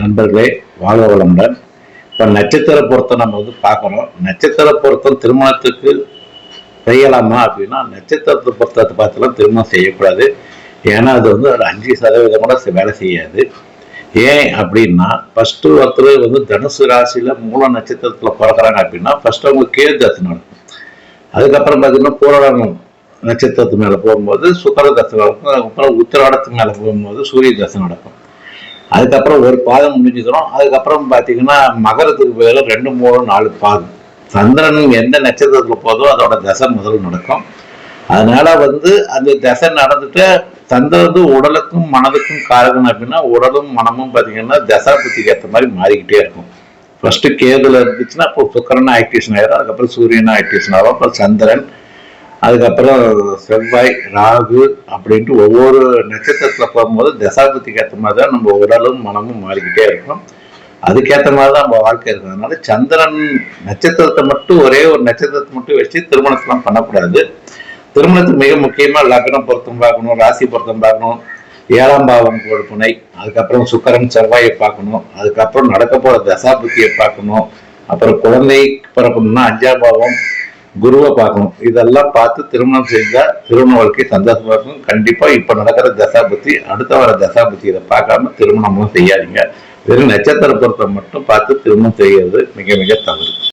நண்பர்களே, வாழ்க வளமுடன். இப்ப நட்சத்திர பொருத்தம் நம்ம பார்க்கறோம். நட்சத்திர பொருத்தம் திருமணத்துக்கு செய்யலாமா அப்படின்னா, நட்சத்திரத்தை பொருத்தத்தை பார்த்துலாம் திருமணம் செய்யக்கூடாது. ஏன்னா அது ஒரு 5% கூட வேலை செய்யாது. ஏன் அப்படின்னா, ஃபர்ஸ்ட் ஒருத்தர் தனுசு ராசியில மூல நட்சத்திரத்துல பிறக்கிறாங்க அப்படின்னா, ஃபர்ஸ்ட் அவங்க கேது தசை நடக்கும். அதுக்கப்புறம் பார்த்தீங்கன்னா பூரணம் நட்சத்திரத்து மேல போகும்போது சுக்கர தசை நடக்கும். அதுக்கப்புறம் உத்திராடத்து மேல போகும்போது சூரிய தசை நடக்கும். அதுக்கப்புறம் ஒரு பாதம் முடிஞ்சுக்கிறோம். அதுக்கப்புறம் பார்த்தீங்கன்னா மகரத்துக்கு போயில 2, 3, 4 பாதம். சந்திரன் எந்த நட்சத்திரத்துல போதோ அதோட தசை முதல் நடக்கும். அதனால அந்த தசை நடந்துட்டு சந்திரன் உடலுக்கும் மனதுக்கும் காரகன் அப்படின்னா, உடலும் மனமும் பார்த்தீங்கன்னா தசா புத்திக்கு ஏற்ற மாதிரி மாறிக்கிட்டே இருக்கும். ஃபர்ஸ்ட் கேதுல இருந்துச்சுன்னா அப்போ சுக்கரன் ஆக்டிவேஷன் ஆயிரும். அதுக்கப்புறம் சூரியன் ஆக்டிவேஷன் ஆகும். அப்புறம் சந்திரன், அதுக்கப்புறம் செவ்வாய், ராகு அப்படின்ட்டு ஒவ்வொரு நட்சத்திரத்துல போகும்போது தசாபுத்திக்கு ஏற்ற மாதிரி தான் நம்ம உடலும் மனமும் மாறிக்கிட்டே இருக்கும். அதுக்கேற்ற மாதிரி தான் நம்ம வாழ்க்கை இருக்கும். அதனால சந்திரன் நட்சத்திரத்தை மட்டும் ஒரே ஒரு நட்சத்திரத்தை மட்டும் வச்சு திருமணத்தெல்லாம் பண்ணக்கூடாது. திருமணத்துக்கு மிக முக்கியமா லக்னம் பொருத்தம் பார்க்கணும், ராசி பொருத்தம் பார்க்கணும், 7ஆம் பாவம் கொடுப்புனை, அதுக்கப்புறம் சுக்கரன் செவ்வாயை பார்க்கணும், அதுக்கப்புறம் நடக்க போற தசாபுத்தியை பார்க்கணும், அப்புறம் குழந்தை பிறக்கணும்னா 5ஆம் பாவம் குருவை பார்க்கணும். இதெல்லாம் பார்த்து திருமணம் செஞ்சா திருமண வாழ்க்கை சந்தோஷமா இருக்கும். கண்டிப்பா இப்ப நடக்கிற தசாபுத்தி, அடுத்த வர தசாபுத்தி இதை பார்க்காம திருமணமும் செய்யாதீங்க. வெறும் நட்சத்திர பொருத்தம் மட்டும் பார்த்து திருமணம் செய்யறது மிக மிக தவறு.